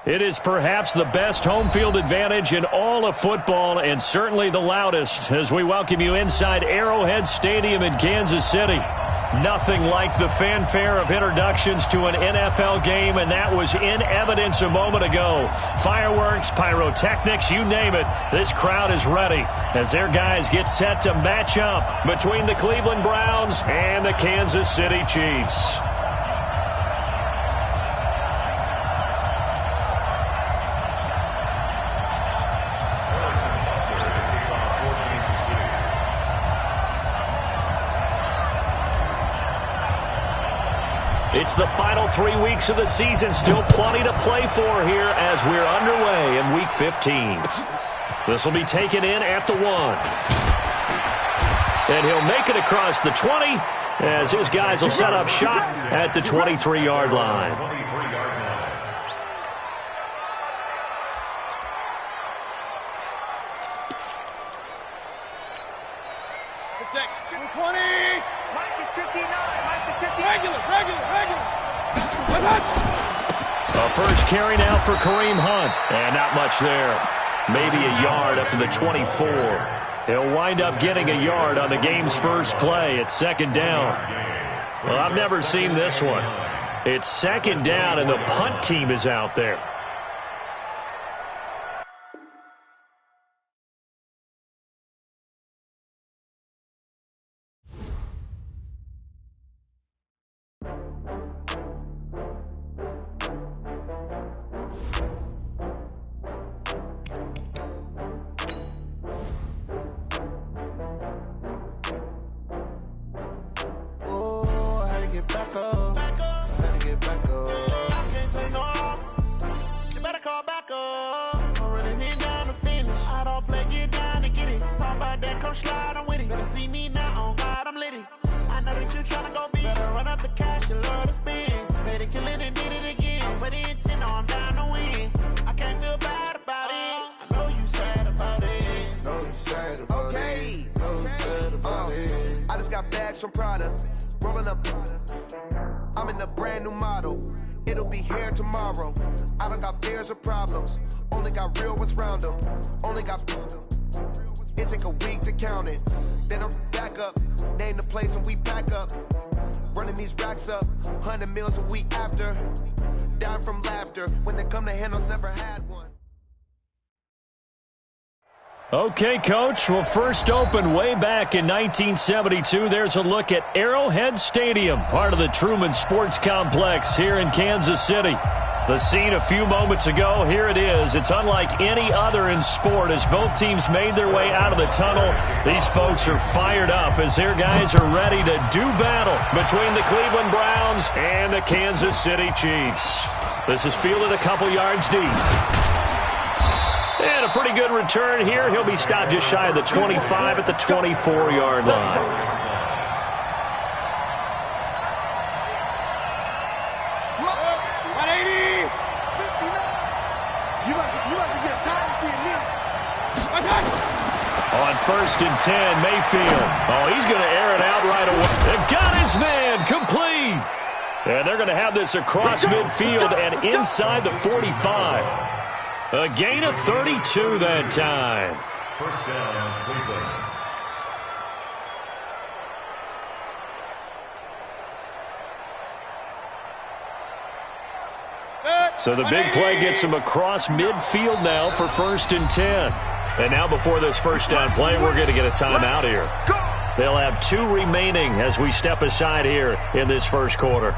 It is perhaps the best home field advantage in all of football and certainly the loudest as we welcome you inside Arrowhead Stadium in Kansas City. Nothing like the fanfare of introductions to an NFL game, and that was in evidence a moment ago. Fireworks, pyrotechnics, you name it. This crowd is ready as their guys get set to match up between the Cleveland Browns and the Kansas City Chiefs. It's the final 3 weeks of the season. Still plenty to play for here as we're underway in Week 15. This will be taken in at the 1. And he'll make it across the 20 as his guys will set up shop at the 23-yard line. A first carry now for Kareem Hunt. And not much there. Maybe a yard up to the 24. He'll wind up getting a yard on the game's first play. It's second down. Well, I've never seen this one. It's second down, and the punt team is out there. I'm in a brand new model. It'll be here tomorrow. I don't got fears or problems. Only got real ones round them. Only got. It take a week to count it. Then I'm back up. Name the place and we pack up. Running these racks up. 100 meals a week after. Down from laughter. When they come to handles, never had one. Okay, Coach. Well, first opened way back in 1972. There's a look at Arrowhead Stadium, part of the Truman Sports Complex here in Kansas City. The scene a few moments ago, here it is. It's unlike any other in sport as both teams made their way out of the tunnel. These folks are fired up as their guys are ready to do battle between the Cleveland Browns and the Kansas City Chiefs. This is fielded a couple yards deep. And a pretty good return here. He'll be stopped just shy of the 25 at the 24-yard line. 180. You must be getting tired of seeing me. On 1st and 10, Mayfield. Oh, he's going to air it out right away. They got his man complete. And they're going to have this across midfield and inside the 45. A gain of 32 that time. First down, Cleveland. So the big play gets him across midfield now for 1st and 10. And now before this first down play, we're going to get a timeout here. They'll have 2 remaining as we step aside here in this first quarter.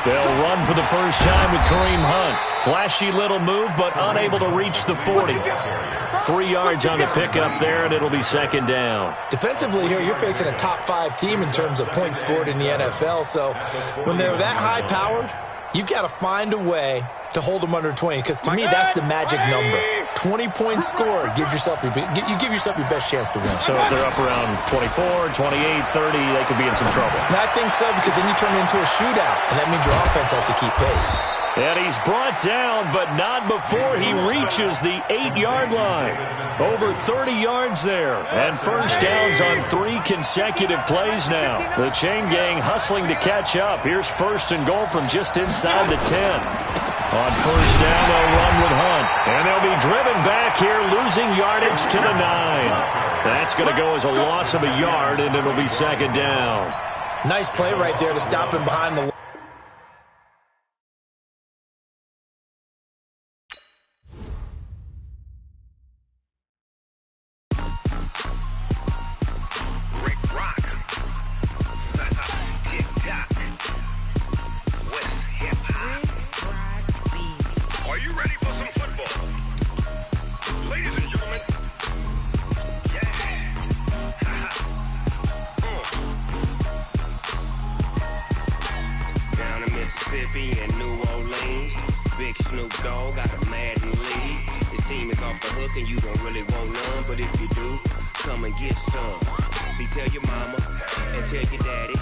They'll run for the first time with Kareem Hunt. Flashy little move, but unable to reach the 40. 3 yards on the pickup there, and it'll be second down. Defensively here, you're facing a top-5 team in terms of points scored in the NFL. So when they're that high-powered, you've got to find a way to hold them under 20, because to me, that's the magic number. 20 points scored, you give yourself your best chance to win. So if they're up around 24, 28, 30, they could be in some trouble. And I think so, because then you turn it into a shootout, and that means your offense has to keep pace. And he's brought down, but not before he reaches the 8-yard line. Over 30 yards there. And first downs on 3 consecutive plays now. The chain gang hustling to catch up. Here's first and goal from just inside the 10. On first down, they'll run with Hunt. And they'll be driven back here, losing yardage to the 9. That's going to go as a loss of a yard, and it'll be second down. Nice play right there to stop him behind the line. In New Orleans, big Snoop Dogg got a Madden lead. His team is off the hook and you don't really want none, but if you do, come and get some. See, tell your mama and tell your daddy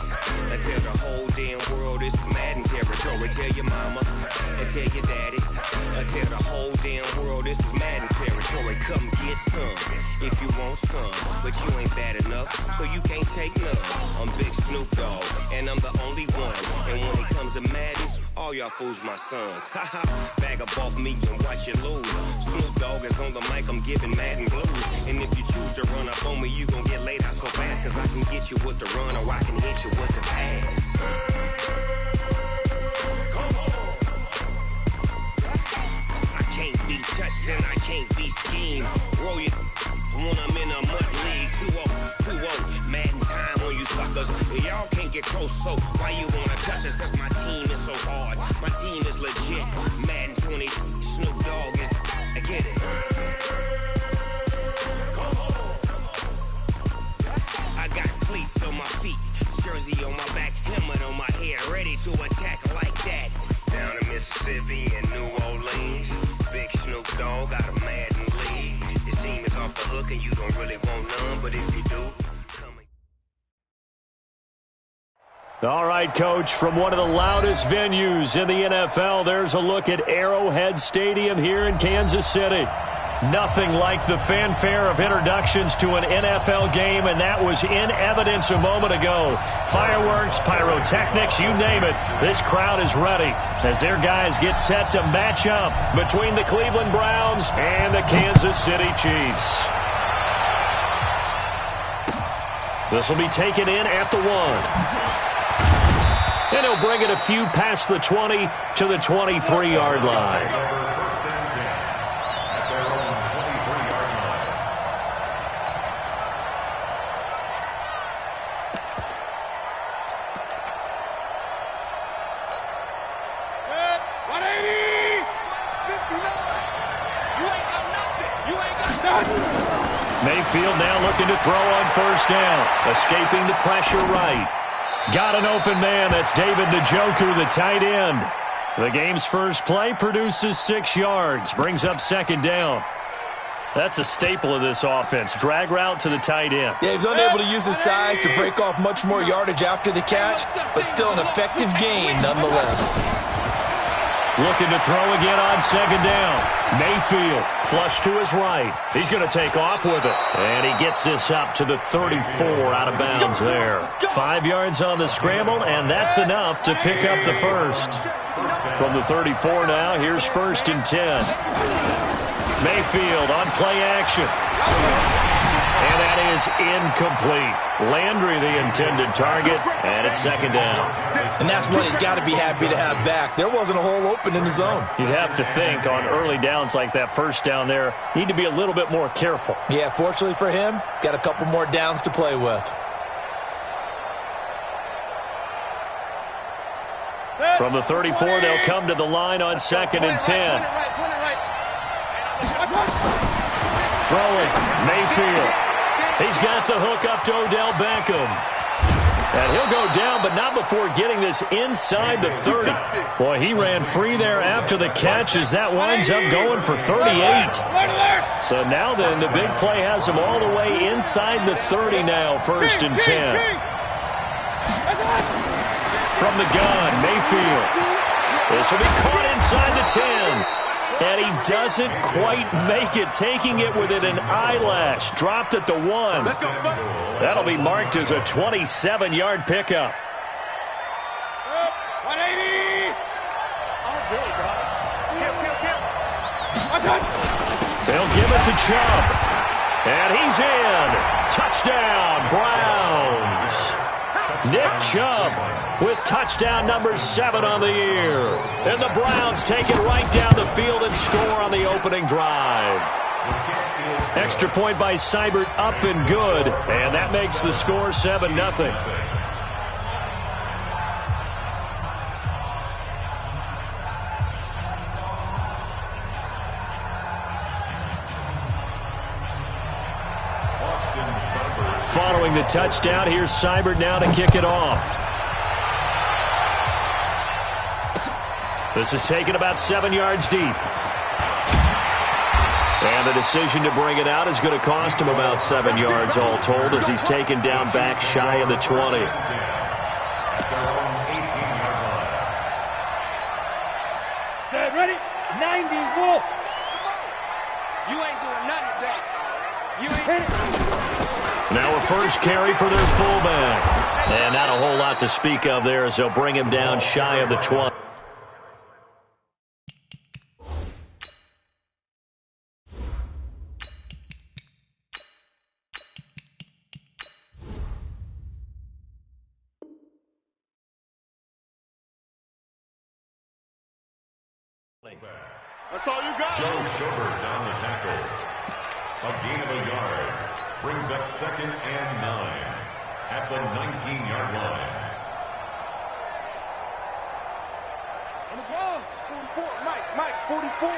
and tell the whole damn world this is Madden territory. Tell your mama and tell your daddy and tell the whole damn world this is Madden territory. Come get some if you want some, but you ain't bad enough, so you can't take none. I'm Big Snoop Dogg and I'm the only one, and when it comes to Madden, all y'all fools my sons. Haha, bag up off me and watch you lose. Snoop Dogg is on the mic, I'm giving Madden blues. And if you choose to run up on me, you gon' get laid out so fast, cause I can get you with the run or I can hit you with the pass. Come on. I can't be touched and I can't be schemed. Roll you when I'm in a mud league. 2-0, Madden time on you suckers. Y'all can't get close, so why you wanna touch us? Cause my team is so hard, my team is legit. Madden 20, Snoop Dogg is, I get it. I got cleats on my feet, jersey on my back, helmet on my head, ready to attack like that. Down in Mississippi and New Orleans, big Snoop Dogg got a Madden lead. His team is off the hook and you don't really want none, but if you do, come and... All right, Coach, from one of the loudest venues in the NFL, there's a look at Arrowhead Stadium here in Kansas City. Nothing like the fanfare of introductions to an NFL game, and that was in evidence a moment ago. Fireworks, pyrotechnics, you name it. This crowd is ready as their guys get set to match up between the Cleveland Browns and the Kansas City Chiefs. This will be taken in at the 1. And he'll bring it a few past the 20 to the 23-yard line. Mayfield now looking to throw on first down. Escaping the pressure right. Got an open man. That's David Njoku, the tight end. The game's first play produces 6 yards. Brings up second down. That's a staple of this offense. Drag route to the tight end. Yeah, he's unable to use his size to break off much more yardage after the catch, but still an effective gain nonetheless. Looking to throw again on second down. Mayfield, flush to his right. He's going to take off with it. And he gets this up to the 34 out of bounds there. 5 yards on the scramble, and that's enough to pick up the first. From the 34 now, here's first and 10. Mayfield on play action. And that is incomplete. Landry, the intended target, and it's second down. And that's what he's got to be happy to have back. There wasn't a hole open in the zone. You'd have to think on early downs like that first down there, need to be a little bit more careful. Yeah, fortunately for him, got a couple more downs to play with. From the 34, they'll come to the line on second and 10. Throwing, Mayfield. He's got the hook up to Odell Beckham. And he'll go down, but not before getting this inside the 30. Boy, he ran free there after the catch as that winds up going for 38. So now then, the big play has him all the way inside the 30 now, 1st and 10. From the gun, Mayfield. This will be caught inside the 10. And he doesn't quite make it, taking it within an eyelash. Dropped at the 1. That'll be marked as a 27-yard pickup. 180. They'll give it to Chubb. And he's in. Touchdown, Browns. Nick Chubb with touchdown number 7 on the year. And the Browns take it right down the field and score on the opening drive. Extra point by Seibert, up and good. And that makes the score 7-0. Following the touchdown, here's Seibert now to kick it off. This is taken about 7 yards deep. And the decision to bring it out is going to cost him about 7 yards all told as he's taken down back shy of the 20. Set, ready? 90, wolf. You ain't doing nothing today. You ain't hit it. Now a first carry for their fullback. And not a whole lot to speak of there as they'll bring him down shy of the 20. That's all you got. Joe Schobert on the tackle. A gain of a yard. Brings up 2nd and 9 at the 19-yard line. On the ball. 44. Mike, 44.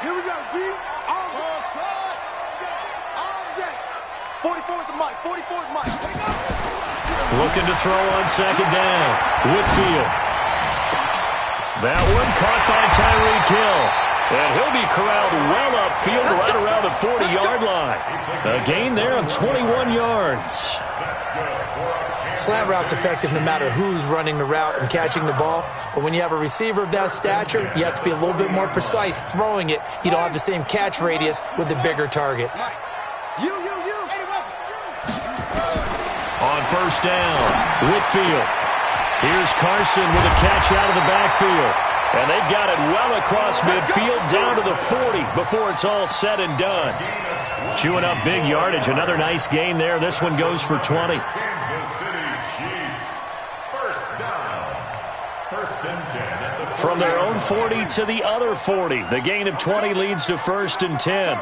Here we go, D. On the track. On deck. 44 is the Mike. 44 is Mike. Here we go. Looking to throw on 2nd down. Whitfield. That one caught by Tyreek Hill. And he'll be corralled well upfield right around the 40-yard line. A gain there of 21 yards. Slant route's effective no matter who's running the route and catching the ball. But when you have a receiver of that stature, you have to be a little bit more precise throwing it. You don't have the same catch radius with the bigger targets. On 1st down, Whitfield. Here's Carson with a catch out of the backfield. And they've got it well across midfield down to the 40 before it's all said and done. Chewing up big yardage. Another nice gain there. This one goes for 20. Kansas City Chiefs. 1st down. 1st and 10 at the From their own 40 to the other 40. The gain of 20 leads to 1st and 10.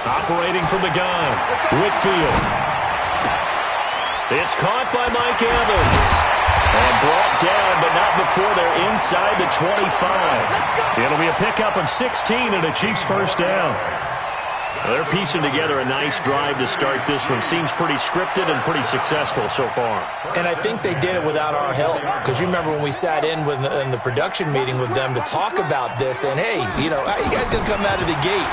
Operating from the gun, Whitfield. It's caught by Mike Evans. And brought down, but not before they're inside the 25. It'll be a pickup of 16 and a Chiefs 1st down. They're piecing together a nice drive to start this one. Seems pretty scripted and pretty successful so far. And I think they did it without our help. Because you remember when we sat in the production meeting with them to talk about this. And, hey, you know, how you guys going to come out of the gate?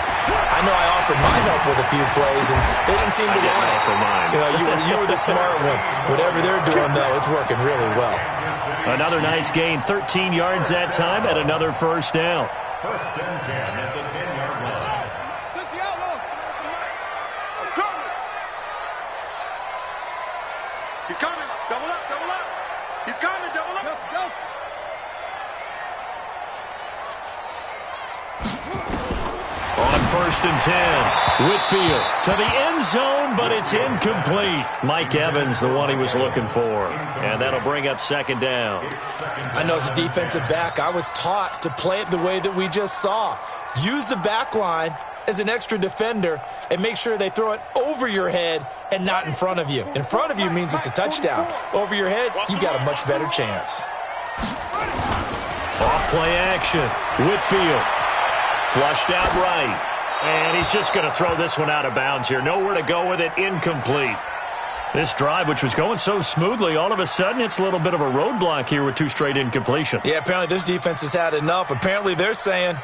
I know I offered my help with a few plays, and they didn't seem to want it. Offer mine. You know, you were the smart one. Whatever they're doing, though, it's working really well. Another nice gain, 13 yards that time, and another 1st down. 1st and 10 at the 10-yard line. He's coming. Double up. He's coming. Double up. Go. On 1st and 10, Whitfield to the end zone, but it's incomplete. Mike Evans, the one he was looking for. And that'll bring up 2nd down. I know as a defensive back, I was taught to play it the way that we just saw. Use the back line as an extra defender and make sure they throw it over your head and not in front of you. In front of you means it's a touchdown. Over your head, you got a much better chance. Off Play action. Whitfield. Flushed out right. And he's just going to throw this one out of bounds here. Nowhere to go with it. Incomplete. This drive, which was going so smoothly, all of a sudden it's a little bit of a roadblock here with 2 straight incompletions. Yeah, apparently this defense has had enough. Apparently they're saying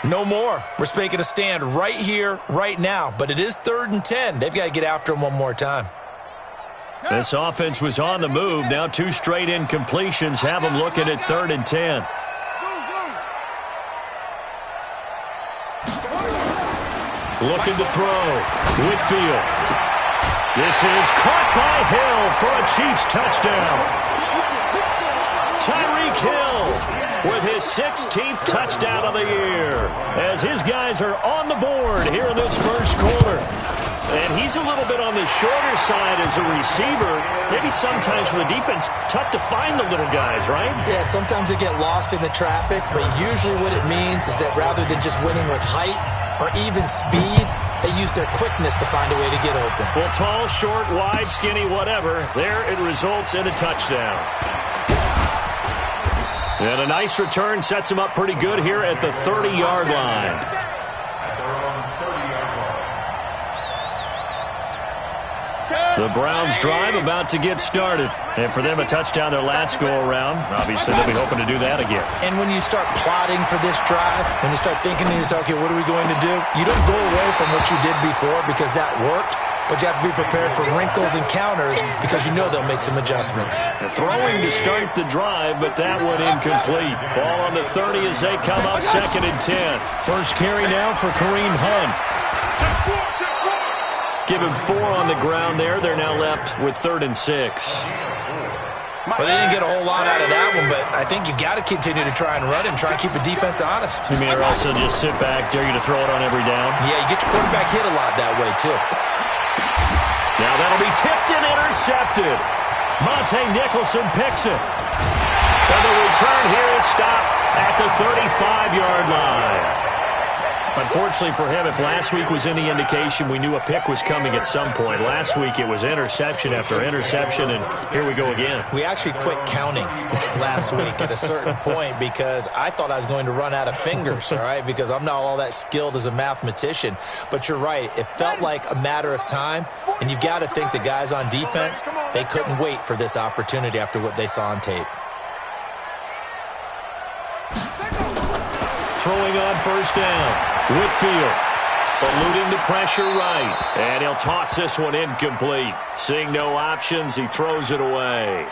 no more. We're making a stand right here, right now. But it is 3rd and 10. They've got to get after him one more time. This offense was on the move. Now 2 straight incompletions have them looking at 3rd and 10. Looking to throw. Whitfield. This is caught by Hill for a Chiefs touchdown. Tyreek Hill with his 16th touchdown of the year as his guys are on the board here in this first quarter. And he's a little bit on the shorter side as a receiver. Maybe sometimes for the defense, tough to find the little guys, right? Yeah, sometimes they get lost in the traffic, but usually what it means is that rather than just winning with height or even speed, they use their quickness to find a way to get open. Well, tall, short, wide, skinny, whatever, there it results in a touchdown. And a nice return sets him up pretty good here at the 30-yard line. The Browns drive about to get started. And for them, a touchdown their last go-around. Obviously, they'll be hoping to do that again. And when you start plotting for this drive, when you start thinking to yourself, okay, what are we going to do? You don't go away from what you did before because that worked, but you have to be prepared for wrinkles and counters because you know they'll make some adjustments. Throwing to start the drive, but that one incomplete. Ball on the 30 as they come up 2nd and 10. First carry now for Kareem Hunt. Give him 4 on the ground there. They're now left with 3rd and 6. Well, they didn't get a whole lot out of that one, but I think you got to continue to try and run and try and keep the defense honest. You mean, or also just sit back, dare you to throw it on every down? Yeah, you get your quarterback hit a lot that way, too. Now that'll be tipped and intercepted. Monte Nicholson picks it. And the return here is stopped at the 35-yard line. Unfortunately for him, if last week was any indication, we knew a pick was coming at some point. Last week it was interception after interception, and here we go again. We actually quit counting last week at a certain point because I thought I was going to run out of fingers, all right, because I'm not all that skilled as a mathematician. But you're right. It felt like a matter of time, and you've got to think the guys on defense, they couldn't wait for this opportunity after what they saw on tape. Throwing on first down. Whitfield eluding the pressure right. And he'll toss this one incomplete. Seeing no options, he throws it away.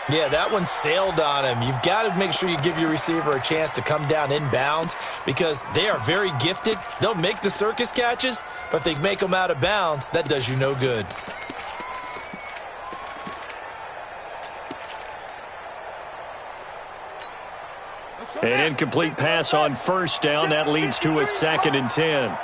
Yeah, that one sailed on him. You've got to make sure you give your receiver a chance to come down inbounds because they are very gifted. They'll make the circus catches, but if they make them out of bounds, that does you no good. An incomplete pass on first down. That leads to a 2nd and 10.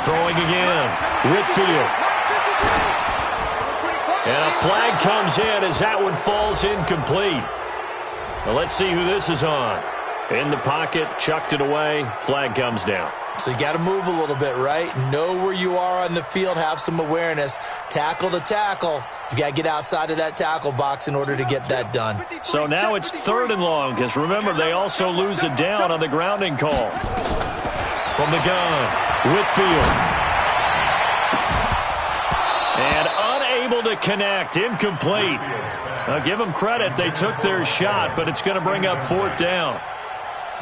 Throwing again. Whitfield. And a flag comes in as that one falls incomplete. Well, let's see who this is on. In the pocket, chucked it away. Flag comes down. So you got to move a little bit, right? Know where you are on the field, have some awareness. Tackle to tackle. You got to get outside of that tackle box in order to get that done. So now it's 3rd and long because remember they also lose a down on the grounding call. From the gun, Whitfield. And unable to connect, incomplete. Now give them credit, they took their shot, but it's going to bring up 4th down.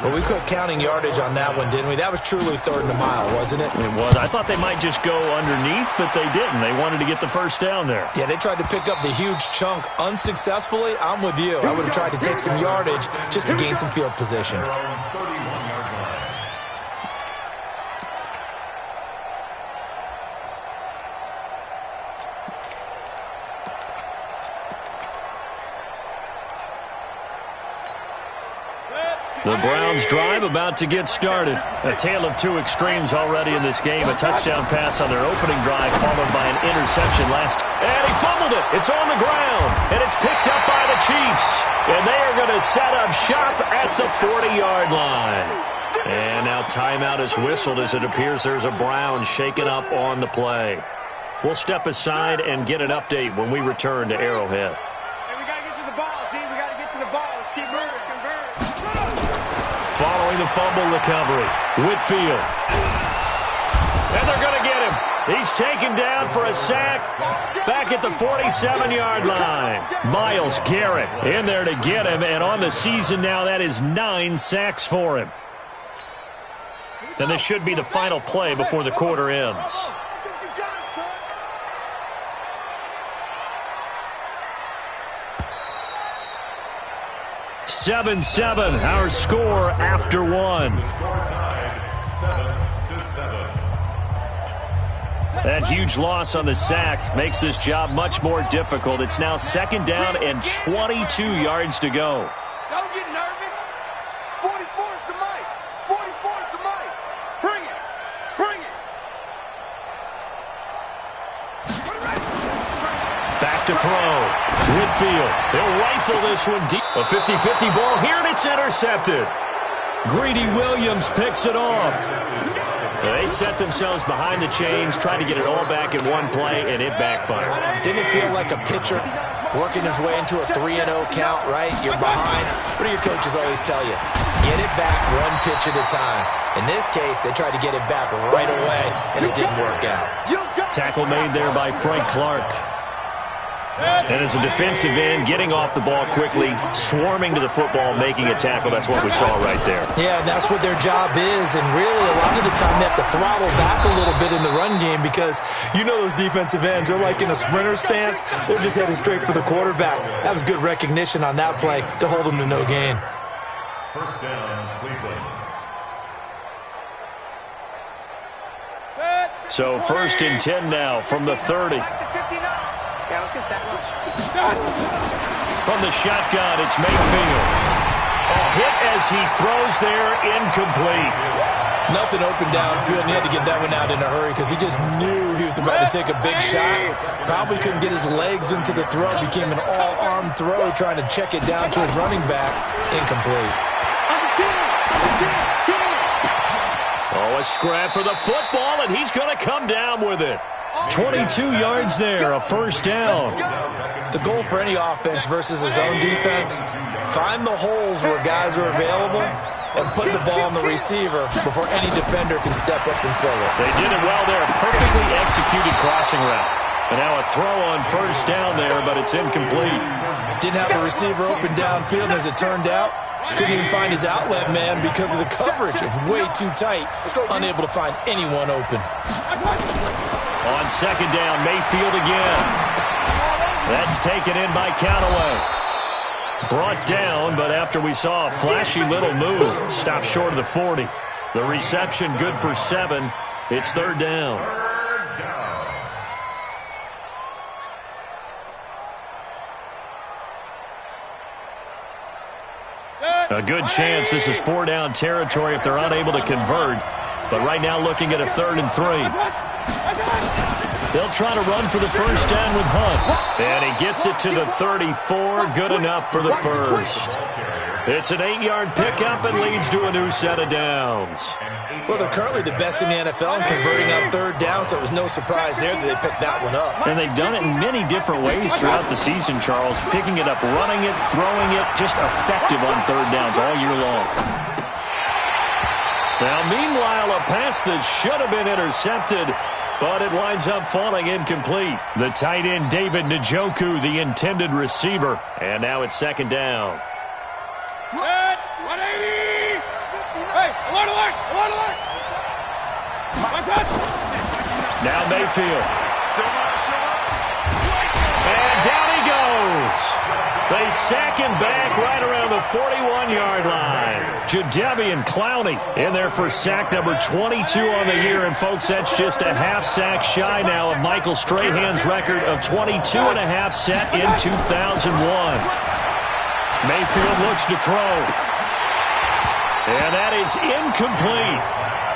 Well, we quit counting yardage on that one, didn't we? That was truly 3rd and a mile, wasn't it? It was. I thought they might just go underneath, but they didn't. They wanted to get the first down there. Yeah, they tried to pick up the huge chunk unsuccessfully. I'm with you. I would have tried to take some yardage just to gain some field position. The Browns drive about to get started. A tale of 2 extremes already in this game. A touchdown pass on their opening drive followed by an interception last. And he fumbled it. It's on the ground. And it's picked up by the Chiefs. And they are going to set up shop at the 40-yard line. And now timeout is whistled as it appears there's a Brown shaken up on the play. We'll step aside and get an update when we return to Arrowhead. Hey, we got to get to the ball, team. We got to get to the ball. Let's keep moving. Following the fumble recovery, Whitfield. And they're going to get him. He's taken down for a sack back at the 47-yard line. Myles Garrett in there to get him, and on the season now, that is 9 sacks for him. And this should be the final play before the quarter ends. 7-7, our score after one. That huge loss on the sack makes this job much more difficult. It's now 2nd down and 22 yards to go. Don't get nervous. 44 is the mic. 44 is the mic. Bring it. Bring it. Back to throw. Whitfield. They'll rifle this one deep. A 50-50 ball here, and it's intercepted. Greedy Williams picks it off. They set themselves behind the chains, trying to get it all back in one play, and it backfired. Didn't it feel like a pitcher working his way into a 3-0 count, right? You're behind. What do your coaches always tell you? Get it back one pitch at a time. In this case, they tried to get it back right away, and it didn't work out. Tackle made there by Frank Clark. And as a defensive end, getting off the ball quickly, swarming to the football, making a tackle. That's what we saw right there. Yeah, and that's what their job is. And really, a lot of the time, they have to throttle back a little bit in the run game because you know those defensive ends are like in a sprinter stance. They're just headed straight for the quarterback. That was good recognition on that play to hold them to no gain. First down, Cleveland. So 1st and 10 now from the 30. Yeah, let's get set lunch. From the shotgun, it's Mayfield. A hit as he throws there, incomplete. Nothing open downfield, and he had to get that one out in a hurry because he just knew he was about to take a big shot. Probably couldn't get his legs into the throw. Became an all-arm throw, trying to check it down to his running back. Incomplete. Oh, a scrap for the football, and he's going to come down with it. 22 yards there, a 1st down. The goal for any offense versus his own defense, find the holes where guys are available and put the ball on the receiver before any defender can step up and fill it. They did it well there, perfectly executed crossing route. And now a throw on 1st down there, but it's incomplete. Didn't have a receiver open downfield, and as it turned out, couldn't even find his outlet man because of the coverage. It was way too tight, unable to find anyone open. On 2nd down, Mayfield again. That's taken in by Callaway. Brought down, but after we saw a flashy little move, stopped short of the 40. The reception good for 7. It's 3rd down. A good chance this is 4-down territory if they're unable to convert. But right now looking at a 3rd and 3. They'll try to run for the 1st down with Hunt. And he gets it to the 34. Good enough for the 1st. It's an 8-yard pickup and leads to a new set of downs. Well, they're currently the best in the NFL in converting on 3rd down, so it was no surprise there that they picked that one up. And they've done it in many different ways throughout the season, Charles. Picking it up, running it, throwing it, just effective on 3rd downs all year long. Now, meanwhile, a pass that should have been intercepted, but it winds up falling incomplete. The tight end, David Njoku, the intended receiver. And now it's 2nd down. Hey, alert! Now Mayfield. And down he goes. They sack him back right around the 41-yard line. Jadeveon Clowney in there for sack number 22 on the year. And, folks, that's just a half sack shy now of Michael Strahan's record of 22.5 set in 2001. Mayfield looks to throw. And that is incomplete.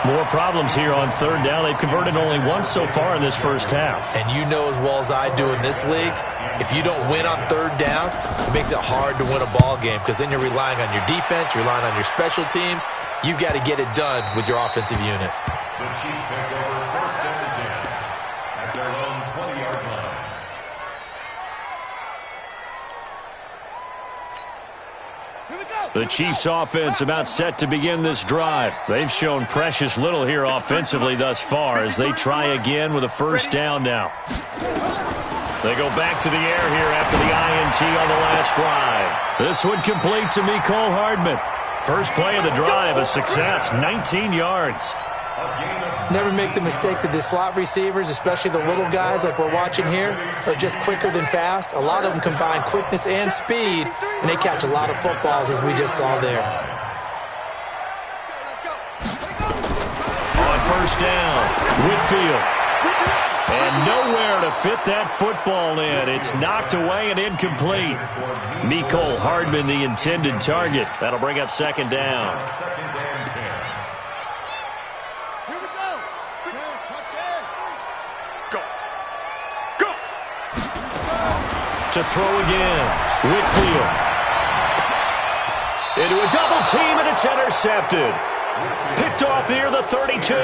More problems here on 3rd down. They've converted only once so far in this first half. And you know as well as I do in this league, if you don't win on 3rd down, it makes it hard to win a ball game because then you're relying on your defense, you're relying on your special teams. You've got to get it done with your offensive unit. The Chiefs take over 1st and 10 at their own The Chiefs offense about set to begin this drive. They've shown precious little here offensively thus far as they try again with a first down now. They go back to the air here after the INT on the last drive. This one complete to Mecole Hardman. First play of the drive, a success, 19 yards. Never make the mistake that the slot receivers, especially the little guys like we're watching here, are just quicker than fast. A lot of them combine quickness and speed, and they catch a lot of footballs, as we just saw there. On first down, Whitfield. And nowhere to fit that football in. It's knocked away and incomplete. Mecole Hardman, the intended target. That'll bring up second down. To throw again, Whitfield. Into a double team, and it's intercepted. Picked off near the 32.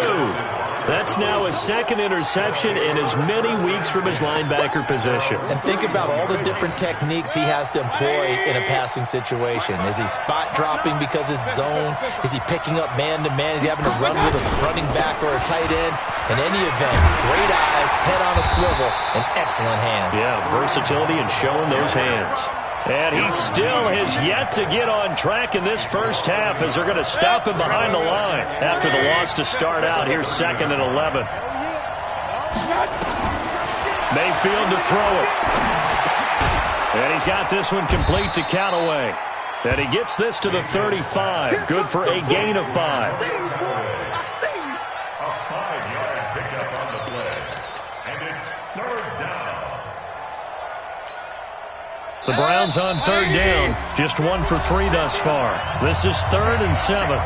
That's now his second interception in as many weeks from his linebacker position. And think about all the different techniques he has to employ in a passing situation. Is he spot dropping because it's zone? Is he picking up man-to-man? Is he having to run with a running back or a tight end? In any event, great eyes, head on a swivel, and excellent hands. Yeah, versatility and showing those hands. And he still has yet to get on track in this first half as they're going to stop him behind the line after the loss to start out. Here's 2nd and 11. Mayfield to throw it. And he's got this one complete to Callaway. And he gets this to the 35. Good for a gain of 5. The Browns on third down, just 1 for 3 thus far. This is 3rd and 7.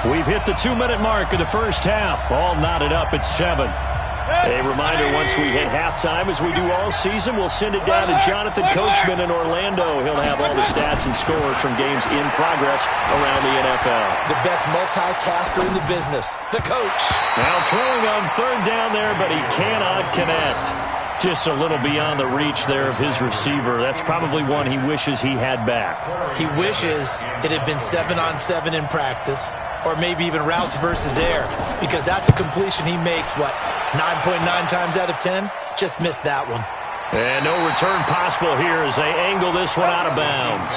We've hit the 2-minute mark of the first half. All knotted up at 7. A reminder, once we hit halftime, as we do all season, we'll send it down to Jonathan Coachman in Orlando. He'll have all the stats and scores from games in progress around the NFL. The best multitasker in the business, the coach. Now throwing on third down there, but he cannot connect. Just a little beyond the reach there of his receiver. That's probably one he wishes he had back. He wishes it had been 7-on-7 in practice, or maybe even routes versus air, because that's a completion he makes, 9.9 times out of 10? Just missed that one. And no return possible here as they angle this one out of bounds.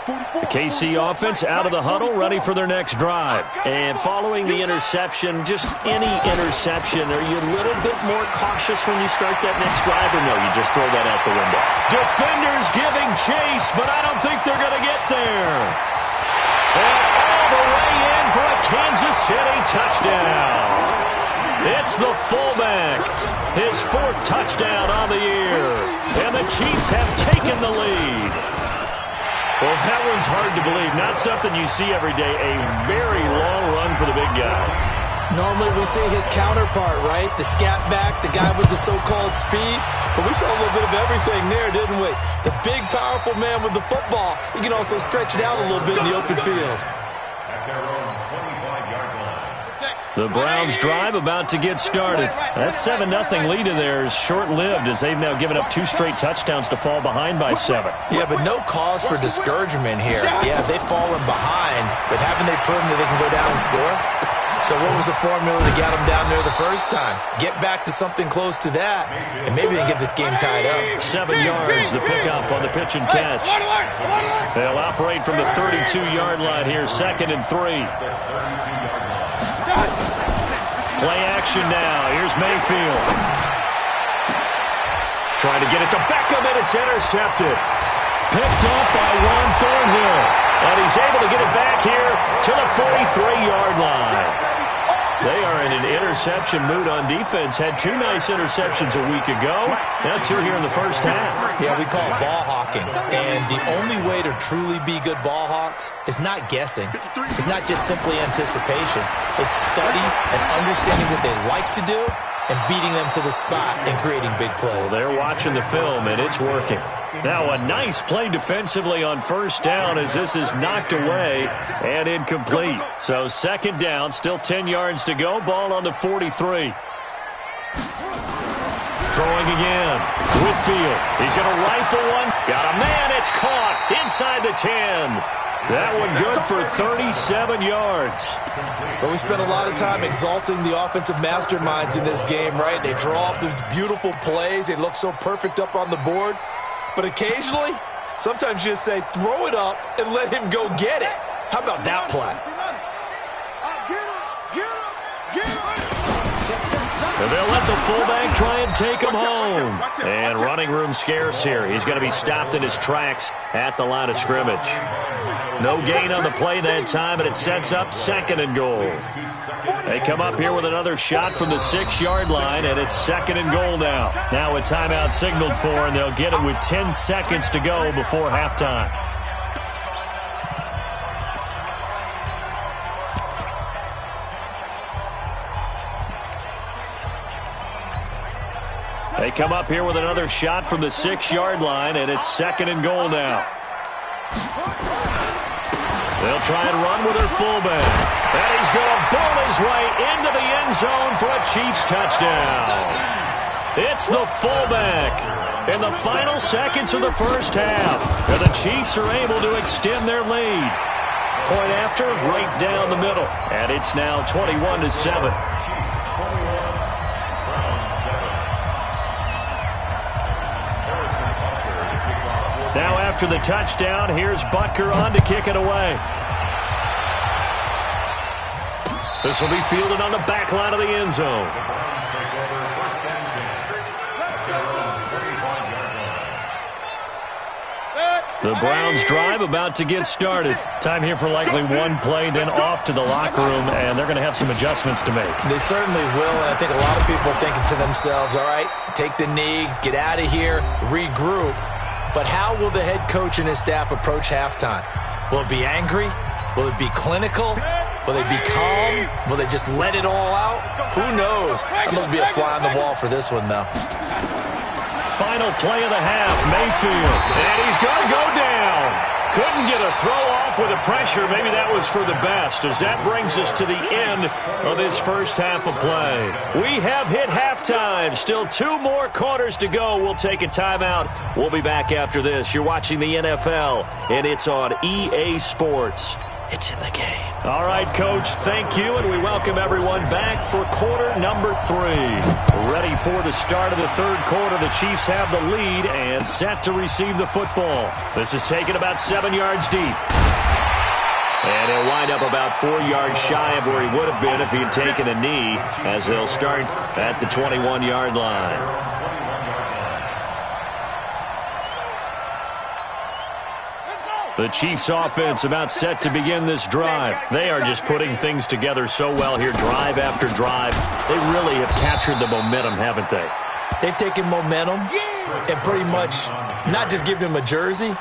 The KC offense out of the huddle, ready for their next drive. And following the interception, just any interception, are you a little bit more cautious when you start that next drive, or no, you just throw that out the window? Defenders giving chase, but I don't think they're going to get there. And all the way in for a Kansas City touchdown. It's the fullback. His 4th touchdown on the year. And the Chiefs have taken the lead. Well, that one's hard to believe. Not something you see every day. A very long run for the big guy. Normally we see his counterpart, right? The scat back, the guy with the so-called speed. But we saw a little bit of everything there, didn't we? The big, powerful man with the football. He can also stretch it out a little bit in the open field. The Browns drive about to get started. That 7-0 lead of theirs short-lived as they've now given up 2 straight touchdowns to fall behind by 7. Yeah, but no cause for discouragement here. Yeah, they've fallen behind, but haven't they proven that they can go down and score? So what was the formula to get them down there the first time? Get back to something close to that, and maybe they get this game tied up. 7 yards, the pickup on the pitch and catch. They'll operate from the 32-yard line here, 2nd and 3. Play action now. Here's Mayfield. Trying to get it to Beckham, and it's intercepted. Picked up by Juan Thornhill. And he's able to get it back here to the 43-yard line. They are in an interception mood on defense. Had 2 nice interceptions a week ago. Now 2 here in the first half. Yeah, we call it ball hawking. And the only way to truly be good ball hawks is not guessing. It's not just simply anticipation. It's study and understanding what they like to do and beating them to the spot and creating big plays. Well, they're watching the film, and it's working. Now a nice play defensively on first down as this is knocked away and incomplete. So second down, still 10 yards to go. Ball on the 43. Throwing again. Whitfield. He's going to rifle one. Got a man. It's caught inside the 10. That one good for 37 yards. But we spent a lot of time exalting the offensive masterminds in this game, right? They draw up these beautiful plays. They look so perfect up on the board. But occasionally, sometimes you just say, throw it up and let him go get it. How about that play? And they'll let the fullback try and take him home. And running room scarce here. He's going to be stopped in his tracks at the line of scrimmage. No gain on the play that time, and it sets up second and goal. They come up here with another shot from the 6-yard line, and it's second and goal now. Now a timeout signaled for, and they'll get it with 10 seconds to go before halftime. They come up here with another shot from the 6-yard line, and it's second and goal now. They'll try and run with their fullback. And he's going to bowl his way into the end zone for a Chiefs touchdown. It's the fullback in the final seconds of the first half. And the Chiefs are able to extend their lead. Point after, right down the middle. And it's now 21-7. Now after the touchdown, here's Butker on to kick it away. This will be fielded on the back line of the end zone. The Browns drive about to get started. Time here for likely one play, then off to the locker room, and they're going to have some adjustments to make. They certainly will, and I think a lot of people are thinking to themselves, all right, take the knee, get out of here, regroup. But how will the head coach and his staff approach halftime? Will it be angry? Will it be clinical? Will they be calm? Will they just let it all out? Who knows? I'm going to be a fly on the wall for this one, though. Final play of the half, Mayfield. And he's going to go down. Couldn't get a throw off with the pressure. Maybe that was for the best, as that brings us to the end of this first half of play. We have hit halftime. Still 2 more quarters to go. We'll take a timeout. We'll be back after this. You're watching the NFL, and it's on EA Sports. It's in the game. All right, Coach, thank you, and we welcome everyone back for quarter number 3. Ready for the start of the third quarter. The Chiefs have the lead and set to receive the football. This is taken about 7 yards deep. And he'll wind up about 4 yards shy of where he would have been if he had taken a knee, as they'll start at the 21-yard line. The Chiefs offense about set to begin this drive. They are just putting things together so well here, drive after drive. They really have captured the momentum, haven't they? They've taken momentum and pretty much not just given him a jersey,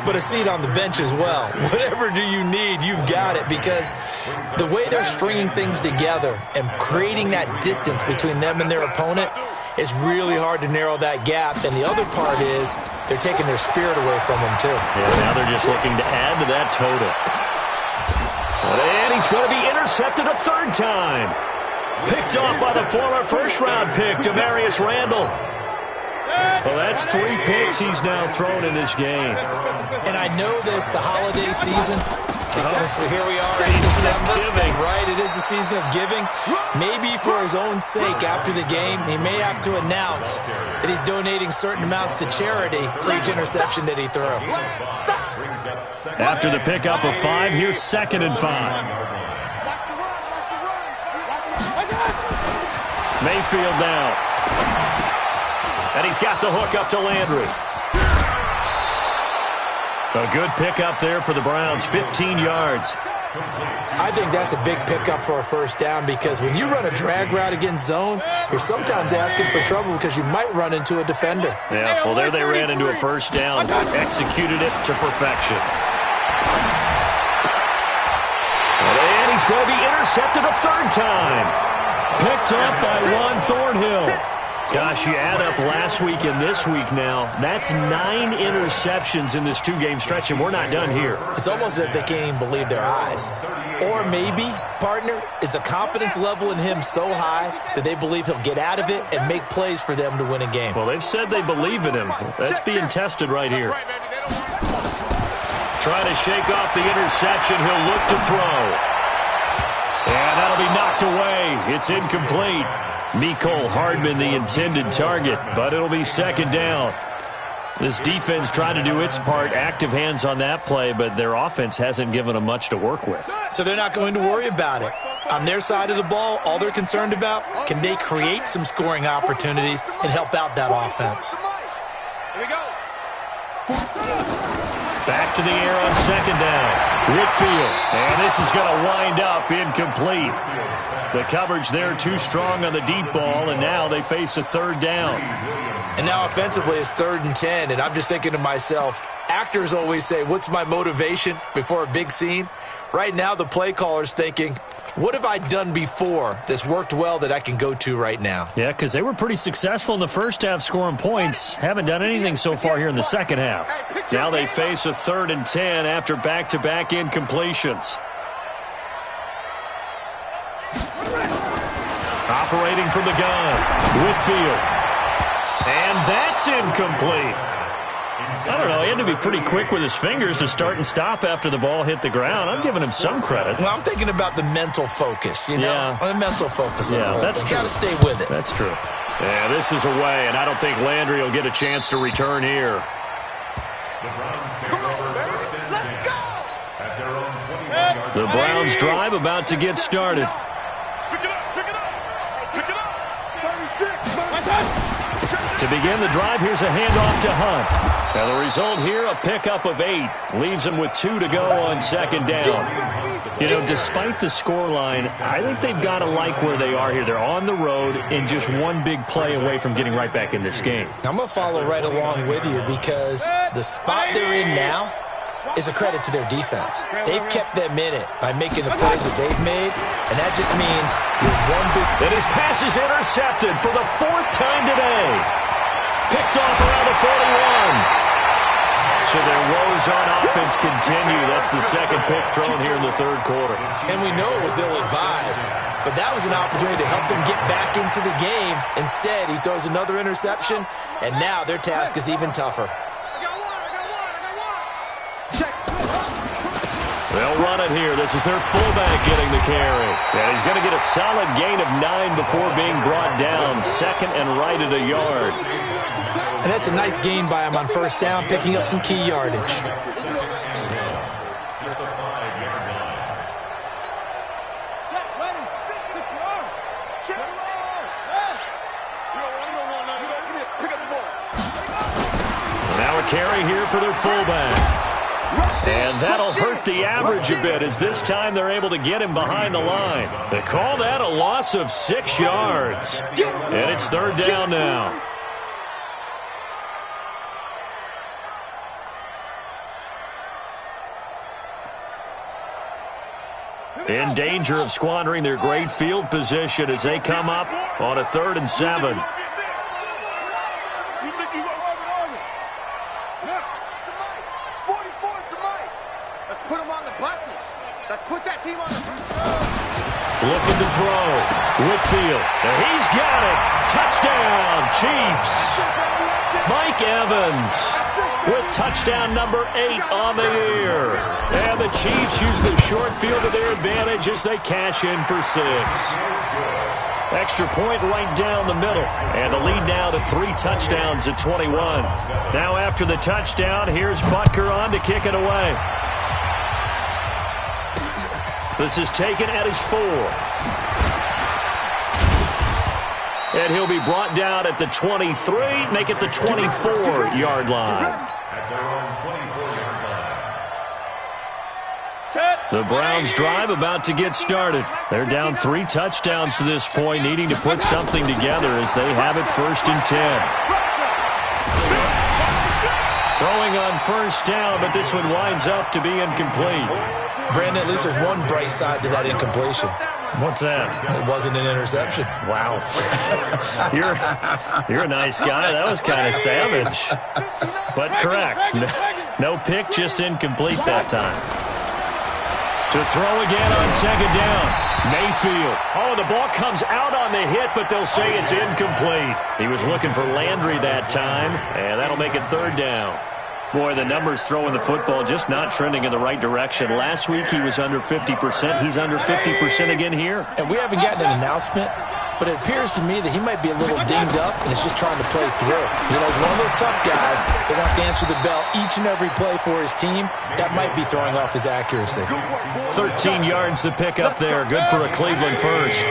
but a seat on the bench as well. Whatever do you need, you've got it, because the way they're stringing things together and creating that distance between them and their opponent, it's really hard to narrow that gap. And the other part is they're taking their spirit away from them, too. Yeah, now they're just looking to add to that total. And he's going to be intercepted a third time. Picked off by the former first-round pick, Demarius Randall. Well, that's 3 picks he's now thrown in this game. And I know this, the holiday season, because here we are in December, right? It is the season of giving. Maybe for his own sake, after the game, he may have to announce that he's donating certain amounts to charity for each interception that he threw. After the pickup of 5, here's 2nd and 5. Mayfield now. And he's got the hook up to Landry. A good pickup there for the Browns, 15 yards. I think that's a big pickup for a first down, because when you run a drag route against zone, you're sometimes asking for trouble because you might run into a defender. Yeah, well, there they ran into a first down, executed it to perfection. And he's going to be intercepted a third time. Picked up by Juan Thornhill. Gosh, you add up last week and this week now. That's 9 interceptions in this 2-game stretch, and we're not done here. It's almost as if they can't even believe their eyes. Or maybe, partner, is the confidence level in him so high that they believe he'll get out of it and make plays for them to win a game. Well, they've said they believe in him. That's being tested right here. Trying to shake off the interception. He'll look to throw. And that'll be knocked away. It's incomplete. Mecole Hardman, the intended target, but it'll be second down. This defense trying to do its part, active hands on that play, but their offense hasn't given them much to work with. So they're not going to worry about it. On their side of the ball, all they're concerned about, can they create some scoring opportunities and help out that offense? Here we go. Back to the air on second down. Whitfield, and this is going to wind up incomplete. The coverage there too strong on the deep ball, and now they face a third down. And now offensively it's 3rd and 10, and I'm just thinking to myself, actors always say, what's my motivation before a big scene? Right now the play caller's thinking, what have I done before that's worked well that I can go to right now? Yeah, because they were pretty successful in the first half scoring points. Haven't done anything so far here in the second half. Now they face a 3rd and 10 after back-to-back incompletions. Operating from the gun, Whitfield. And that's incomplete. I don't know, he had to be pretty quick with his fingers to start and stop after the ball hit the ground. I'm giving him some credit. Well, I'm thinking about the mental focus, you know? Yeah. The mental focus. Yeah, that's true. Got to stay with it. That's true. Yeah, this is away, and I don't think Landry will get a chance to return here. The Browns drive about to get started. To begin the drive, here's a handoff to Hunt. And the result here, a pickup of 8. Leaves them with 2 to go on second down. You know, despite the scoreline, I think they've got to like where they are here. They're on the road and just one big play away from getting right back in this game. I'm going to follow right along with you because the spot they're in now is a credit to their defense. They've kept them in it by making the plays that they've made, and that just means you're one big... And his pass is intercepted for the 4th time today. Picked off around the 41. So their woes on offense continue. That's the second pick thrown here in the third quarter. And we know it was ill-advised, but that was an opportunity to help them get back into the game. Instead, he throws another interception, and now their task is even tougher. They'll run it here. This is their fullback getting the carry. And he's going to get a solid gain of 9 before being brought down. Second and right at a yard. And that's a nice gain by him on first down, picking up some key yardage. Now a carry here for their fullback. And that'll hurt the average a bit as this time they're able to get him behind the line. They call that a loss of 6 yards. And it's third down now. In danger of squandering their great field position as they come up on a 3rd and 7. Let's put them on the buses. Let's put that team on the... Looking to throw. Whitfield. And he's got it. Touchdown, Chiefs. Mike Evans with touchdown number 8 on the year. And the Chiefs use the short field to their advantage as they cash in for 6. Extra point right down the middle. And the lead now to 3 touchdowns at 21. Now after the touchdown, here's Butker on to kick it away. This is taken at his 4. And he'll be brought down at the 23, make it the 24-yard line. The Browns drive about to get started. They're down 3 touchdowns to this point, needing to put something together as they have it 1st and 10. Throwing on first down, but this one winds up to be incomplete. Brandon, at least there's one bright side to that incompletion. What's that? It wasn't an interception. Wow. You're a nice guy. That was kind of savage. But correct. No pick, just incomplete that time. To throw again on second down. Mayfield. Oh, the ball comes out on the hit, but they'll say it's incomplete. He was looking for Landry that time, and that'll make it third down. Boy, the numbers throwing the football just not trending in the right direction. Last week he was under 50%. He's under 50% again here. And we haven't gotten an announcement, but it appears to me that he might be a little dinged up and is just trying to play through. You know, he's one of those tough guys that wants to answer the bell each and every play for his team. That might be throwing off his accuracy. 13 yards to pick up there. Good for a Cleveland first.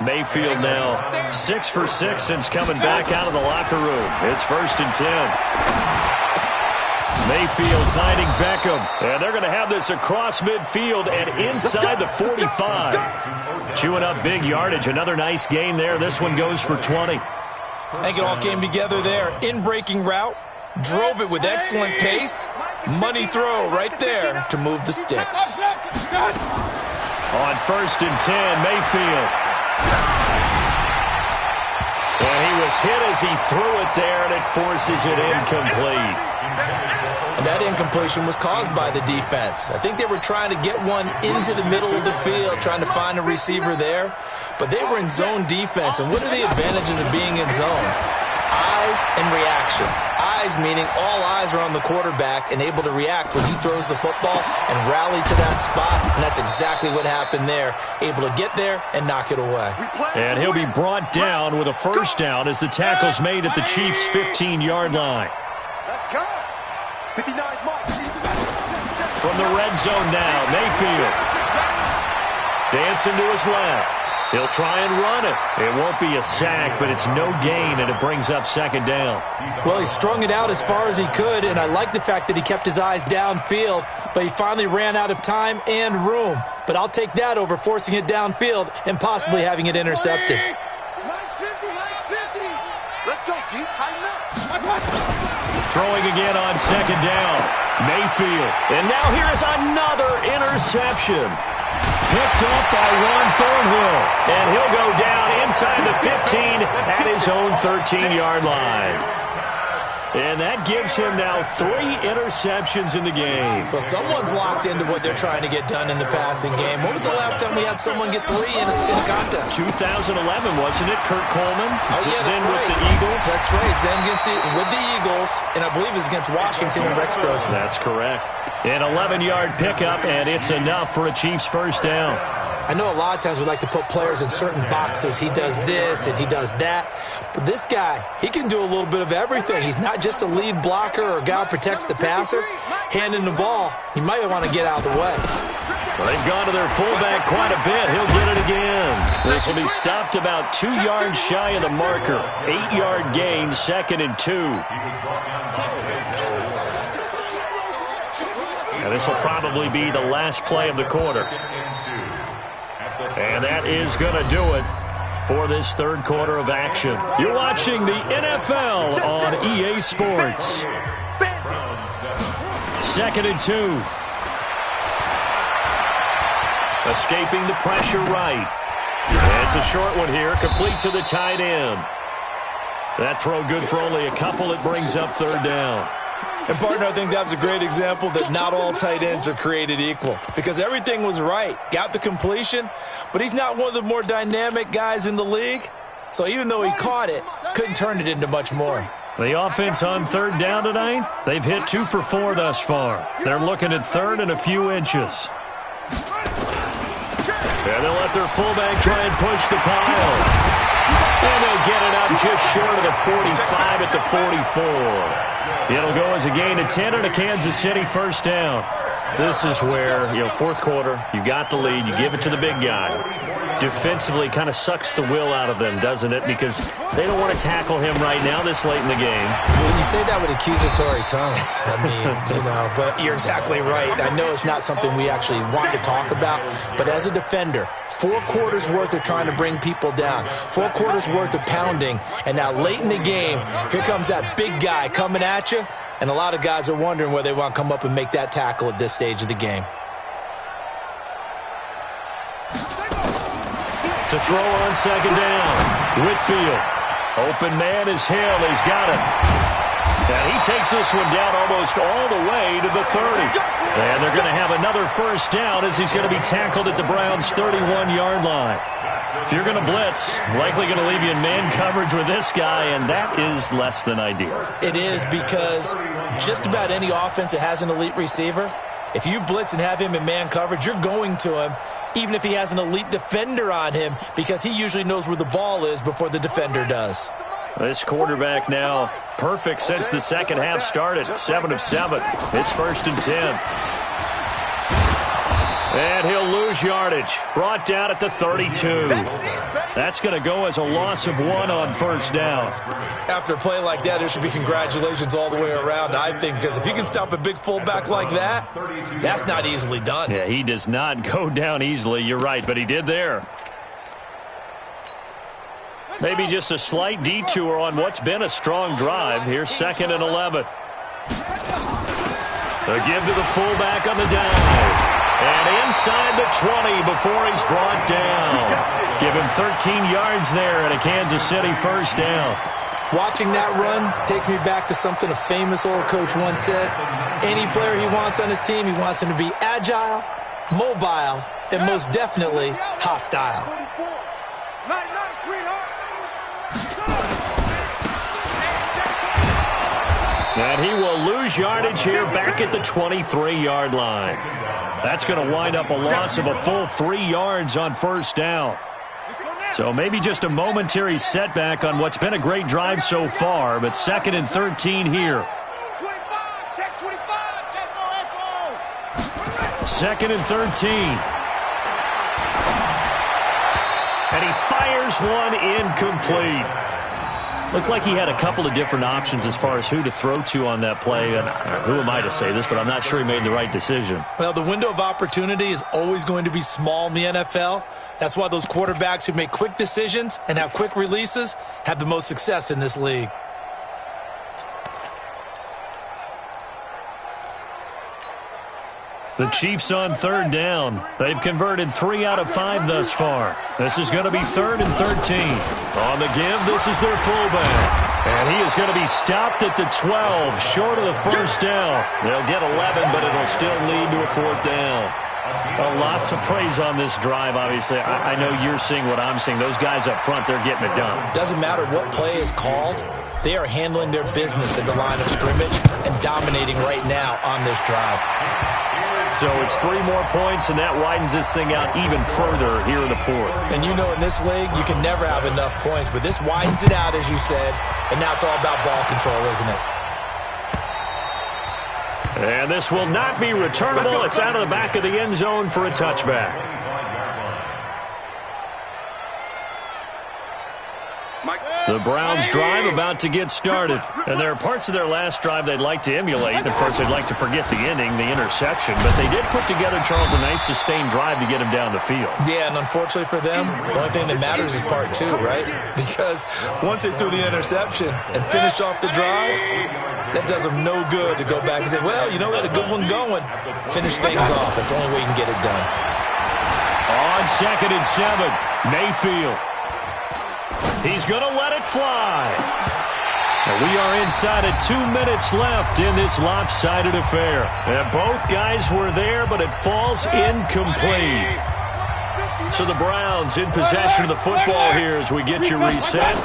Mayfield now 6 for 6 since coming back out of the locker room. It's 1st and 10. Mayfield finding Beckham. And they're going to have this across midfield and inside the 45. Chewing up big yardage. Another nice gain there. This one goes for 20. I think it all came together there. In-breaking route. Drove it with excellent pace. Money throw right there to move the sticks. On 1st and 10, Mayfield. And he was hit as he threw it there, and it forces it incomplete. And that incompletion was caused by the defense. I think they were trying to get one into the middle of the field, trying to find a receiver there. But they were in zone defense. And what are the advantages of being in zone? Eyes and reaction. Eyes meaning all eyes are on the quarterback and able to react when he throws the football and rally to that spot. And that's exactly what happened there. Able to get there and knock it away. And he'll be brought down with a first down as the tackle's made at the Chiefs' 15-yard line. Let's go. 59 Mike. From the red zone now, Mayfield. Dancing to his left. He'll try and run it. It won't be a sack, but it's no gain, and it brings up second down. Well, he strung it out as far as he could, and I like the fact that he kept his eyes downfield, but he finally ran out of time and room. But I'll take that over forcing it downfield and possibly having it intercepted. Mike's 50. Let's go, deep, tighten up. Throwing again on second down. Mayfield. And now here is another interception. Picked up by Ron Thornhill. And he'll go down inside the 15 at his own 13-yard line. And that gives him now 3 interceptions in the game. Well, someone's locked into what they're trying to get done in the passing game. When was the last time we had someone get 3 in a contest? 2011, wasn't it? Kurt Coleman? Oh, yeah, that's then right. With the Eagles? That's right. Then with the Eagles, and I believe it was against Washington and Rex Grossman. That's correct. An 11-yard pickup, and it's enough for a Chiefs first down. I know a lot of times we like to put players in certain boxes. He does this and he does that. But this guy, he can do a little bit of everything. He's not just a lead blocker or a guy who protects the passer. Handing the ball, he might want to get out of the way. Well, they've gone to their fullback quite a bit. He'll get it again. This will be stopped about 2 yards shy of the marker. 8-yard gain, 2nd and 2. And this will probably be the last play of the quarter. And that is going to do it for this third quarter of action. You're watching the NFL on EA Sports. 2nd and 2. Escaping the pressure right. And it's a short one here, complete to the tight end. That throw good for only a couple. It brings up third down. And, partner, I think that's a great example that not all tight ends are created equal. Because everything was right. Got the completion, but he's not one of the more dynamic guys in the league. So even though he caught it, couldn't turn it into much more. The offense on third down tonight, they've hit 2 for 4 thus far. They're looking at third and a few inches. And they'll let their fullback try and push the pile. And they'll get it up just short of the 45 at the 44. It'll go as a gain of 10 and a Kansas City first down. This is where, fourth quarter, you got the lead, you give it to the big guy. Defensively kind of sucks the will out of them, doesn't it? Because they don't want to tackle him right now this late in the game. Well, you say that with accusatory tones. I mean, but you're exactly right. I know it's not something we actually want to talk about, but as a defender, 4 quarters worth of trying to bring people down, 4 quarters worth of pounding, and now late in the game, here comes that big guy coming at you, and a lot of guys are wondering where they want to come up and make that tackle at this stage of the game. to throw on second down. Whitfield. Open man is Hill. He's got it. And he takes this one down almost all the way to the 30. And they're going to have another first down as he's going to be tackled at the Browns' 31-yard line. If you're going to blitz, likely going to leave you in man coverage with this guy, and that is less than ideal. It is, because just about any offense that has an elite receiver, if you blitz and have him in man coverage, you're going to him, even if he has an elite defender on him, because he usually knows where the ball is before the defender does. This quarterback now perfect since the second half started. 7 of 7. It's 1st and 10. And he'll lose yardage. Brought down at the 32. That's going to go as a loss of 1 on first down. After a play like that, there should be congratulations all the way around, I think, because if you can stop a big fullback like that, that's not easily done. Yeah, he does not go down easily. You're right, but he did there. Maybe just a slight detour on what's been a strong drive. Here's 2nd and 11. A give to the fullback on the dive. And inside the 20 before he's brought down. Give him 13 yards there and a Kansas City first down. Watching that run takes me back to something a famous old coach once said. Any player he wants on his team, he wants him to be agile, mobile, and most definitely hostile. Night, sweetheart. And he will lose yardage here back at the 23-yard line. That's going to wind up a loss of a full 3 yards on first down. So maybe just a momentary setback on what's been a great drive so far, but 2nd and 13 here. 2nd and 13. And he fires one incomplete. Looked like he had a couple of different options as far as who to throw to on that play. And who am I to say this, but I'm not sure he made the right decision. Well, the window of opportunity is always going to be small in the NFL. That's why those quarterbacks who make quick decisions and have quick releases have the most success in this league. The Chiefs on 3rd down. They've converted 3 out of 5 thus far. This is going to be 3rd and 13. On the give, this is their fullback. And he is going to be stopped at the 12, short of the first down. They'll get 11, but it'll still lead to a 4th down. A lot to praise on this drive, obviously. I know you're seeing what I'm seeing. Those guys up front, they're getting it done. Doesn't matter what play is called. They are handling their business at the line of scrimmage and dominating right now on this drive. So it's 3 more points, and that widens this thing out even further here in the 4th. And you know in this league, you can never have enough points, but this widens it out, as you said, and now it's all about ball control, isn't it? And this will not be returnable. It's out of the back of the end zone for a touchback. The Browns drive about to get started. And there are parts of their last drive they'd like to emulate. Of course, they'd like to forget the ending, the interception. But they did put together, Charles, a nice sustained drive to get him down the field. Yeah, and unfortunately for them, the only thing that matters is part 2, right? Because once they threw the interception and finished off the drive, that does them no good to go back and say, well, you know, we had a good one going. Finish things off. That's the only way you can get it done. On 2nd and 7, Mayfield. He's going to let it fly. And we are inside of 2 minutes left in this lopsided affair. And both guys were there, but it falls incomplete. So the Browns in possession of the football here as we get you reset.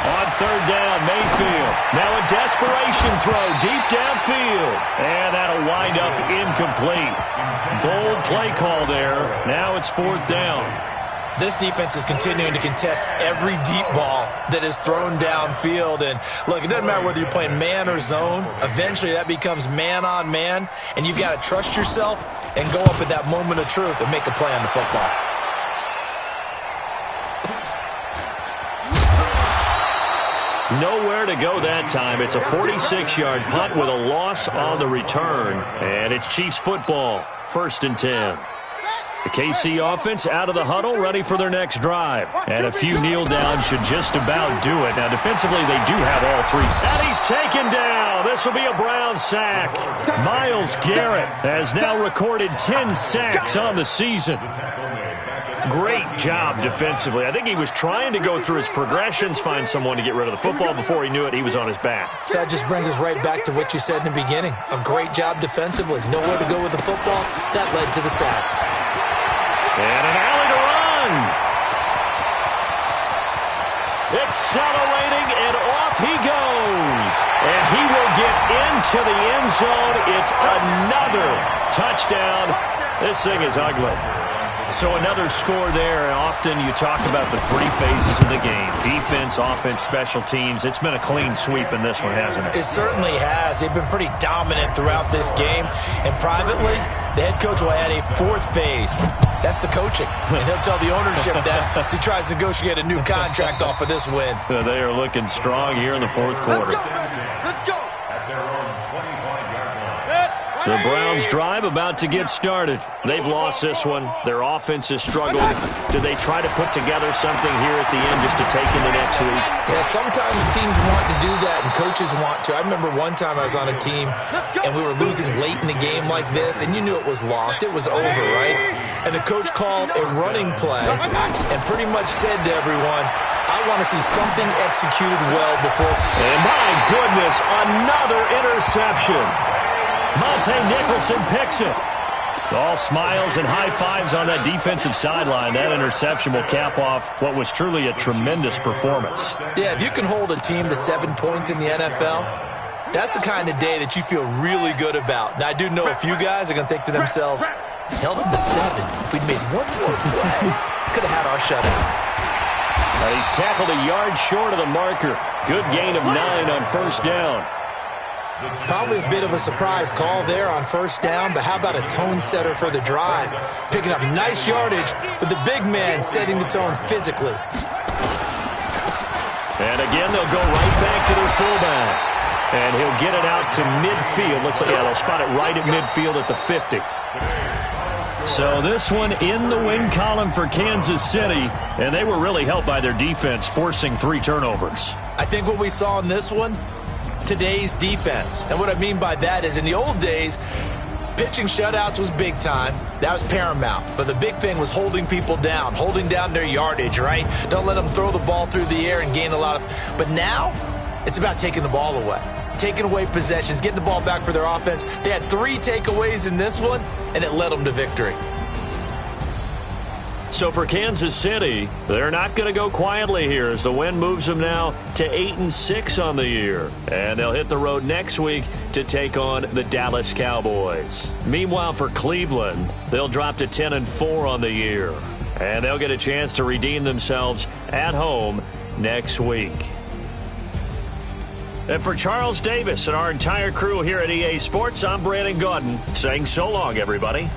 On 3rd down, Mayfield. Now a desperation throw deep downfield. And that'll wind up incomplete. Bold play call there. Now it's 4th down. This defense is continuing to contest every deep ball that is thrown downfield. And, look, it doesn't matter whether you're playing man or zone. Eventually that becomes man on man, and you've got to trust yourself and go up at that moment of truth and make a play on the football. Nowhere to go that time. It's a 46-yard punt with a loss on the return. And it's Chiefs football, 1st and 10. The KC offense out of the huddle, ready for their next drive. And a few kneel downs should just about do it. Now, defensively, they do have all 3. And he's taken down. This will be a Brown sack. Myles Garrett has now recorded 10 sacks on the season. Great job defensively. I think he was trying to go through his progressions, find someone to get rid of the football. Before he knew it, he was on his back. So that just brings us right back to what you said in the beginning. A great job defensively. Nowhere to go with the football. That led to the sack. And an alley to run. Accelerating, and off he goes. And he will get into the end zone. It's another touchdown. This thing is ugly. So another score there. Often you talk about the three phases of the game. Defense, offense, special teams. It's been a clean sweep in this one, hasn't it? It certainly has. They've been pretty dominant throughout this game. And privately, the head coach will add a fourth phase. That's the coaching. And he'll tell the ownership that as he tries to negotiate a new contract off of this win. They are looking strong here in the fourth quarter. Let's go. At their own 25-yard line. The Browns' drive about to get started. They've lost this one. Their offense has struggled. Do they try to put together something here at the end just to take into next week? Yeah, sometimes teams want to do that and coaches want to. I remember one time I was on a team and we were losing late in the game like this, and you knew it was lost. It was over, right? And the coach called a running play and pretty much said to everyone, I want to see something executed well before. And my goodness, another interception. Monte Nicholson picks it. All smiles and high fives on that defensive sideline. That interception will cap off what was truly a tremendous performance. Yeah, if you can hold a team to 7 points in the NFL, that's the kind of day that you feel really good about. Now, I do know a few guys are going to think to themselves, held them to 7. If we'd made one more play, could have had our shutout. He's tackled a yard short of the marker. Good gain of 9 on first down. Probably a bit of a surprise call there on first down, but how about a tone setter for the drive? Picking up nice yardage with the big man setting the tone physically. And again, they'll go right back to their fullback. And he'll get it out to midfield. Looks like, yeah, they'll spot it right at midfield at the 50. So this one in the win column for Kansas City, and they were really helped by their defense, forcing 3 turnovers. I think what we saw in this one, today's defense. And what I mean by that is in the old days, pitching shutouts was big time. That was paramount. But the big thing was holding people down, holding down their yardage, right? Don't let them throw the ball through the air and gain a lot of. But now it's about taking the ball away, taking away possessions, getting the ball back for their offense. They had 3 takeaways in this one, and it led them to victory. So for Kansas City, they're not going to go quietly here as the win moves them now to 8-6 on the year. And they'll hit the road next week to take on the Dallas Cowboys. Meanwhile, for Cleveland, they'll drop to 10-4 on the year. And they'll get a chance to redeem themselves at home next week. And for Charles Davis and our entire crew here at EA Sports, I'm Brandon Gaudin saying so long, everybody.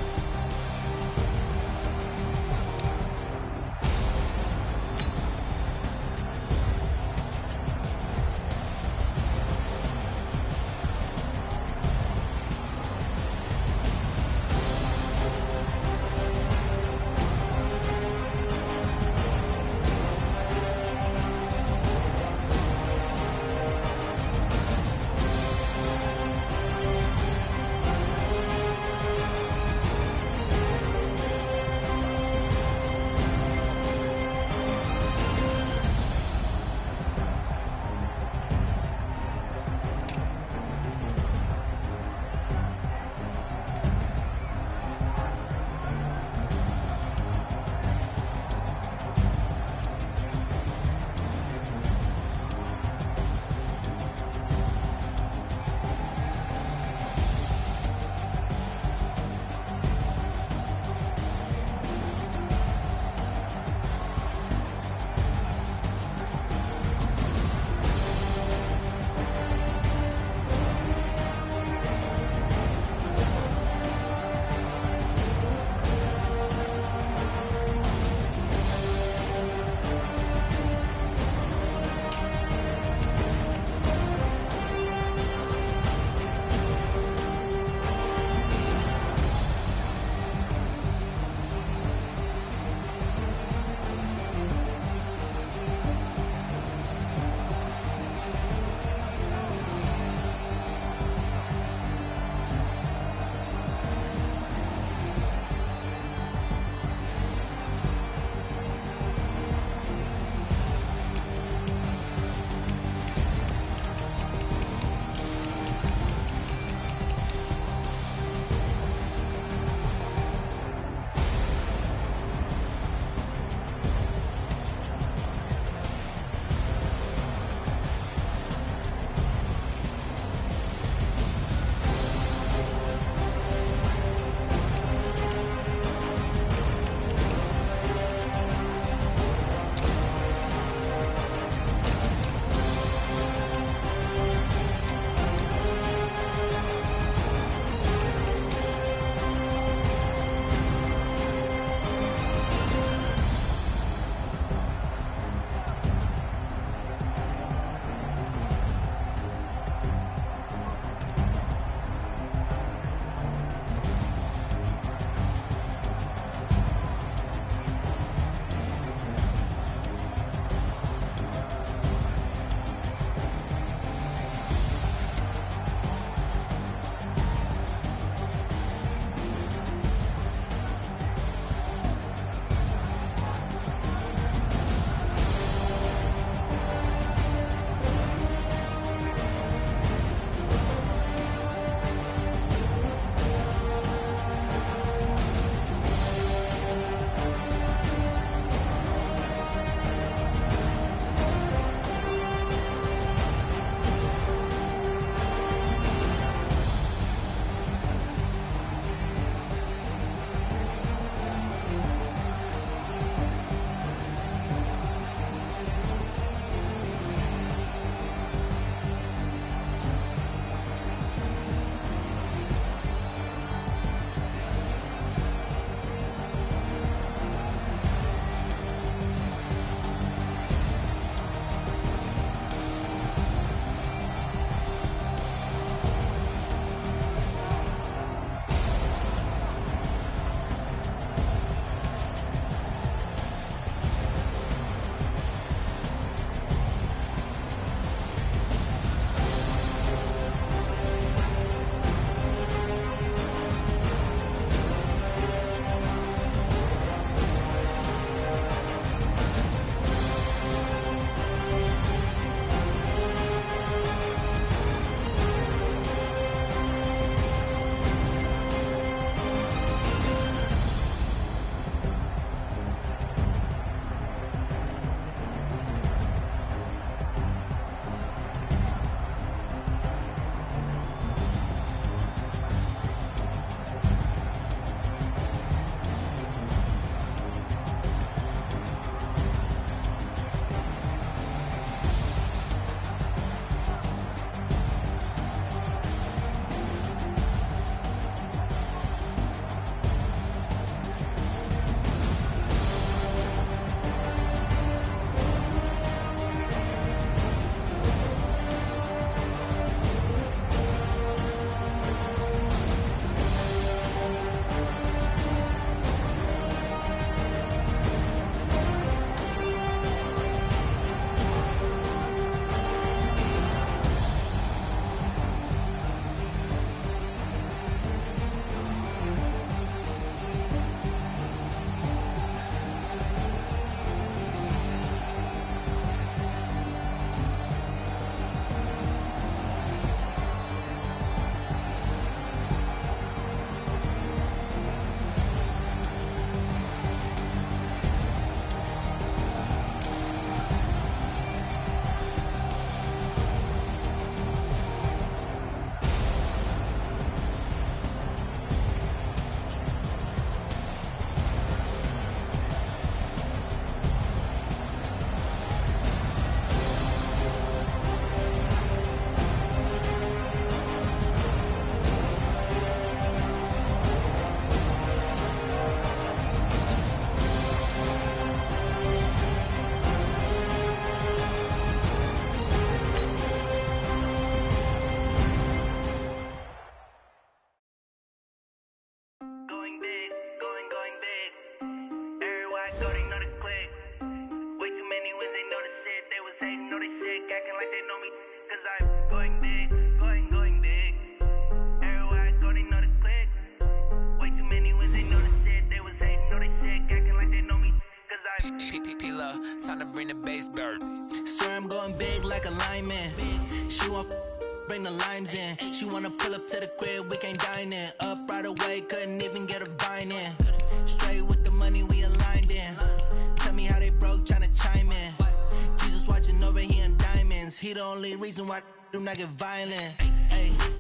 hating, know they sick, acting like they know me. Cause I'm going big, going big. Everywhere I go, they know the click. Way too many wins, they know the shit. They was hating, know they sick, acting like they know me. Cause I'm P-P-P-Love, time to bring the bass back. Swear I'm going big like a lineman. She want bring the limes in. She wanna pull up to the crib, we can't dine in. Up right away, couldn't even get a vine in. Straight with the money we aligned in. Tell me how they broke, tryna chime in. Jesus watching over here in diamonds. He the only reason why do not get violent. Hey.